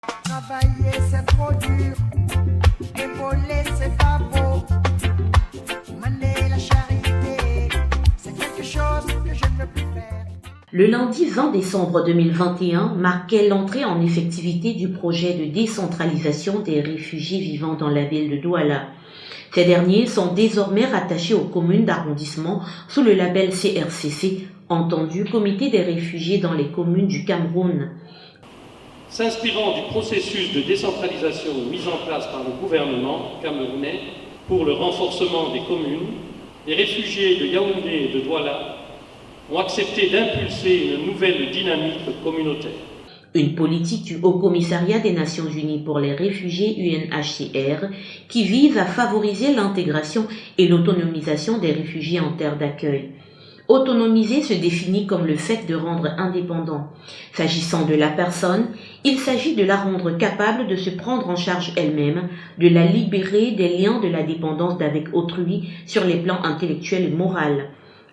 Travailler c'est trop dur, épauler c'est pas beau, mener la charité, c'est quelque chose que je ne veux plus faire. Le lundi 20 décembre 2021 marquait l'entrée en effectivité du projet de décentralisation des réfugiés vivant dans la ville de Douala. Ces derniers sont désormais rattachés aux communes d'arrondissement sous le label CRCC, entendu Comité des réfugiés dans les communes du Cameroun. S'inspirant du processus de décentralisation mis en place par le gouvernement camerounais pour le renforcement des communes, les réfugiés de Yaoundé et de Douala ont accepté d'impulser une nouvelle dynamique communautaire. Une politique du Haut Commissariat des Nations Unies pour les réfugiés UNHCR qui vise à favoriser l'intégration et l'autonomisation des réfugiés en terre d'accueil. Autonomiser se définit comme le fait de rendre indépendant. S'agissant de la personne, il s'agit de la rendre capable de se prendre en charge elle-même, de la libérer des liens de la dépendance d'avec autrui sur les plans intellectuels et moral.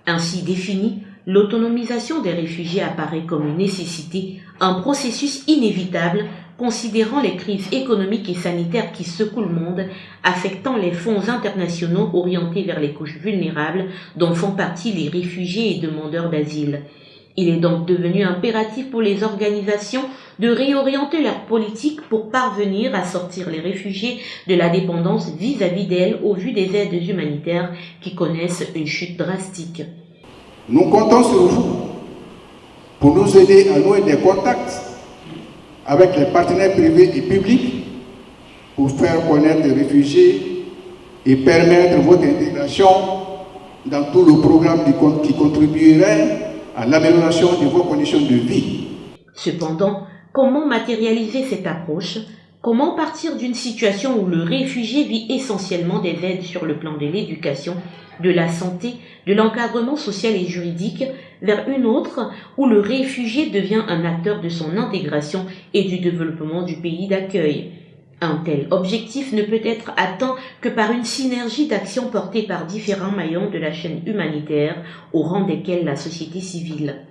Ainsi définie, l'autonomisation des réfugiés apparaît comme une nécessité, un processus inévitable, considérant les crises économiques et sanitaires qui secouent le monde, affectant les fonds internationaux orientés vers les couches vulnérables dont font partie les réfugiés et demandeurs d'asile. Il est donc devenu impératif pour les organisations de réorienter leur politique pour parvenir à sortir les réfugiés de la dépendance vis-à-vis d'elles au vu des aides humanitaires qui connaissent une chute drastique. Nous comptons sur vous pour nous aider à nouer des contacts avec les partenaires privés et publics pour faire connaître les réfugiés et permettre votre intégration dans tout le programme qui contribuerait à l'amélioration de vos conditions de vie. Cependant, comment matérialiser cette approche ? Comment partir d'une situation où le réfugié vit essentiellement des aides sur le plan de l'éducation, de la santé, de l'encadrement social et juridique, vers une autre où le réfugié devient un acteur de son intégration et du développement du pays d'accueil. Un tel objectif ne peut être atteint que par une synergie d'actions portées par différents maillons de la chaîne humanitaire, au rang desquels la société civile.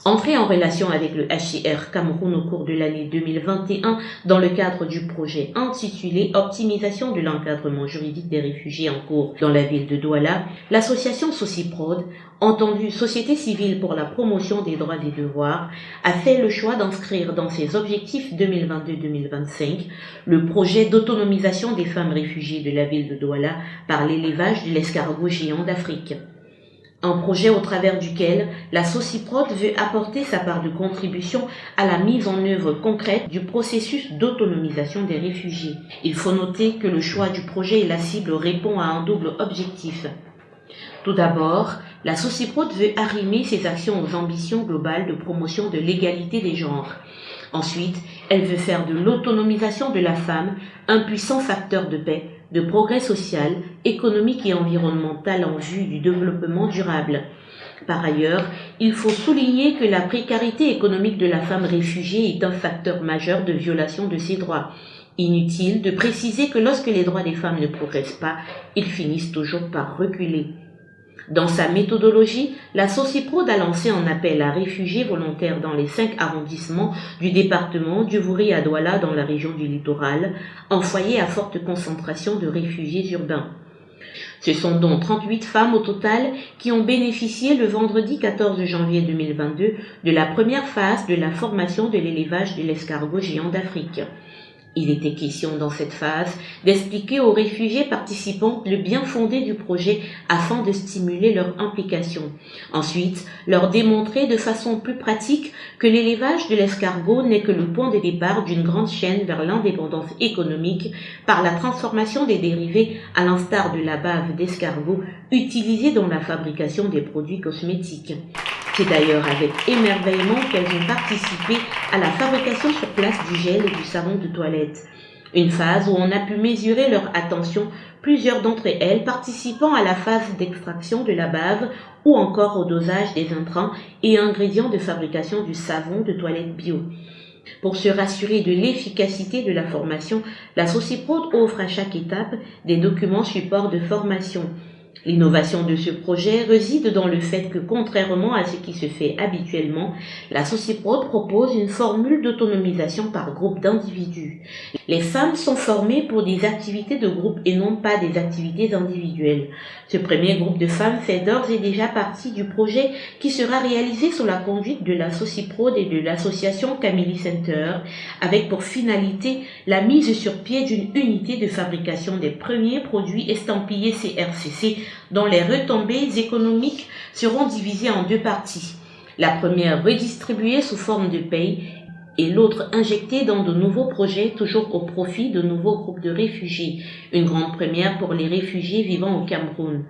Entré en relation avec le HCR Cameroun au cours de l'année 2021 dans le cadre du projet intitulé « Optimisation de l'encadrement juridique des réfugiés en cours dans la ville de Douala », l'association Sociprod, entendue Société civile pour la promotion des droits et devoirs, a fait le choix d'inscrire dans ses objectifs 2022-2025 le projet d'autonomisation des femmes réfugiées de la ville de Douala par l'élevage de l'escargot géant d'Afrique. Un projet au travers duquel la Sociprod veut apporter sa part de contribution à la mise en œuvre concrète du processus d'autonomisation des réfugiés. Il faut noter que le choix du projet et la cible répond à un double objectif. Tout d'abord, la Sociprod veut arrimer ses actions aux ambitions globales de promotion de l'égalité des genres. Ensuite, elle veut faire de l'autonomisation de la femme un puissant facteur de paix, de progrès social, économique et environnemental en vue du développement durable. Par ailleurs, il faut souligner que la précarité économique de la femme réfugiée est un facteur majeur de violation de ses droits. Inutile de préciser que lorsque les droits des femmes ne progressent pas, ils finissent toujours par reculer. Dans sa méthodologie, la Sociprod a lancé un appel à réfugiés volontaires dans les 5 arrondissements du département du Vouri à Douala dans la région du littoral, un foyer à forte concentration de réfugiés urbains. Ce sont donc 38 femmes au total qui ont bénéficié le vendredi 14 janvier 2022 de la première phase de la formation de l'élevage de l'escargot géant d'Afrique. Il était question dans cette phase d'expliquer aux réfugiés participants le bien fondé du projet afin de stimuler leur implication. Ensuite, leur démontrer de façon plus pratique que l'élevage de l'escargot n'est que le point de départ d'une grande chaîne vers l'indépendance économique par la transformation des dérivés à l'instar de la bave d'escargot utilisée dans la fabrication des produits cosmétiques. C'est d'ailleurs avec émerveillement qu'elles ont participé à la fabrication sur place du gel et du savon de toilette. Une phase où on a pu mesurer leur attention, plusieurs d'entre elles participant à la phase d'extraction de la bave ou encore au dosage des intrants et ingrédients de fabrication du savon de toilette bio. Pour se rassurer de l'efficacité de la formation, la Sociprod offre à chaque étape des documents supports de formation. L'innovation de ce projet réside dans le fait que, contrairement à ce qui se fait habituellement, la Sociprod propose une formule d'autonomisation par groupe d'individus. Les femmes sont formées pour des activités de groupe et non pas des activités individuelles. Ce premier groupe de femmes fait d'ores et déjà partie du projet qui sera réalisé sous la conduite de la Sociprod et de l'association Camili Center, avec pour finalité la mise sur pied d'une unité de fabrication des premiers produits estampillés CRCC dont les retombées économiques seront divisées en deux parties. La première redistribuée sous forme de paye et l'autre injectée dans de nouveaux projets toujours au profit de nouveaux groupes de réfugiés, une grande première pour les réfugiés vivant au Cameroun.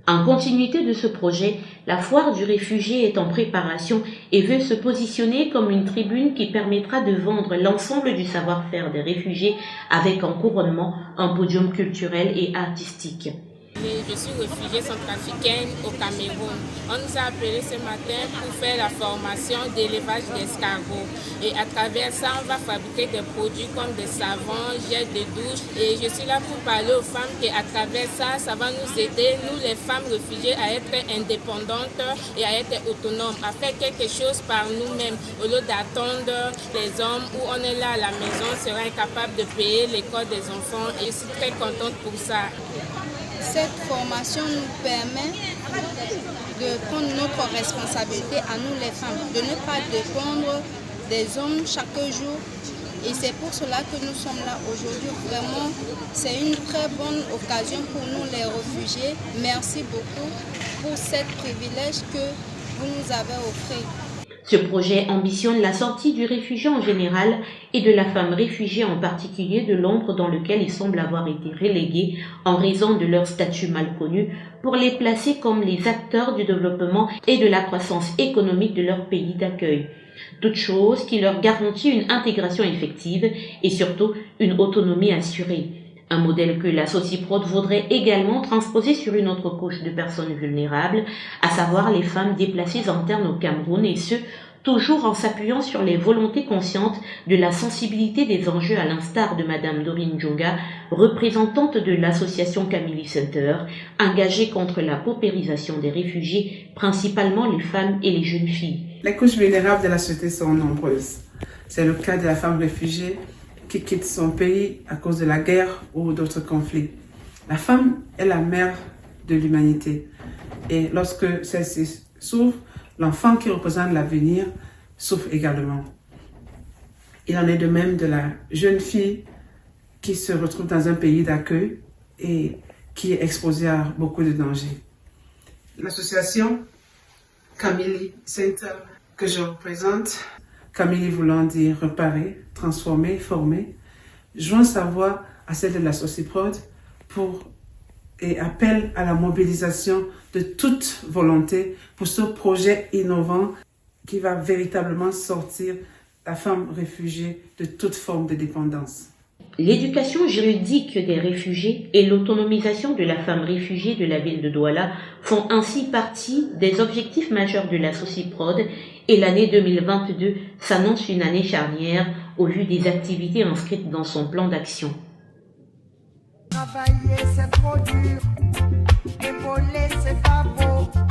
En continuité de ce projet, la foire du réfugié est en préparation et veut se positionner comme une tribune qui permettra de vendre l'ensemble du savoir-faire des réfugiés avec en couronnement un podium culturel et artistique. Je suis réfugiée centrafricaine au Cameroun. On nous a appelés ce matin pour faire la formation d'élevage d'escargots. Et à travers ça, on va fabriquer des produits comme des savons, gel de douche. Et je suis là pour parler aux femmes qu'à travers ça, ça va nous aider, nous les femmes réfugiées, à être indépendantes et à être autonomes, à faire quelque chose par nous-mêmes, au lieu d'attendre les hommes où on est là à la maison, sera incapable de payer l'école des enfants. Et je suis très contente pour ça. Cette formation nous permet de prendre notre responsabilité à nous les femmes, de ne pas dépendre des hommes chaque jour. Et c'est pour cela que nous sommes là aujourd'hui. Vraiment, c'est une très bonne occasion pour nous les réfugiés. Merci beaucoup pour ce privilège que vous nous avez offert. Ce projet ambitionne la sortie du réfugié en général et de la femme réfugiée en particulier de l'ombre dans lequel ils semblent avoir été relégués en raison de leur statut mal connu, pour les placer comme les acteurs du développement et de la croissance économique de leur pays d'accueil. Toute chose qui leur garantit une intégration effective et surtout une autonomie assurée. Un modèle que la Sociprod voudrait également transposer sur une autre couche de personnes vulnérables, à savoir les femmes déplacées internes au Cameroun, et ce, toujours en s'appuyant sur les volontés conscientes de la sensibilité des enjeux, à l'instar de Madame Dorine Djonga, représentante de l'association Camili Center, engagée contre la paupérisation des réfugiés, principalement les femmes et les jeunes filles. Les couches vulnérables de la société sont nombreuses. C'est le cas de la femme réfugiée qui quitte son pays à cause de la guerre ou d'autres conflits. La femme est la mère de l'humanité. Et lorsque celle-ci souffre, l'enfant qui représente l'avenir souffre également. Il en est de même de la jeune fille qui se retrouve dans un pays d'accueil et qui est exposée à beaucoup de dangers. L'association Camili Center que je représente, Camili voulant dire réparer, transformer, former, joint sa voix à celle de la Sociprod et appelle à la mobilisation de toute volonté pour ce projet innovant qui va véritablement sortir la femme réfugiée de toute forme de dépendance. L'éducation juridique des réfugiés et l'autonomisation de la femme réfugiée de la ville de Douala font ainsi partie des objectifs majeurs de la Sociprod, et l'année 2022 s'annonce une année charnière au vu des activités inscrites dans son plan d'action. Travailler c'est trop dur, épauler c'est pas beau.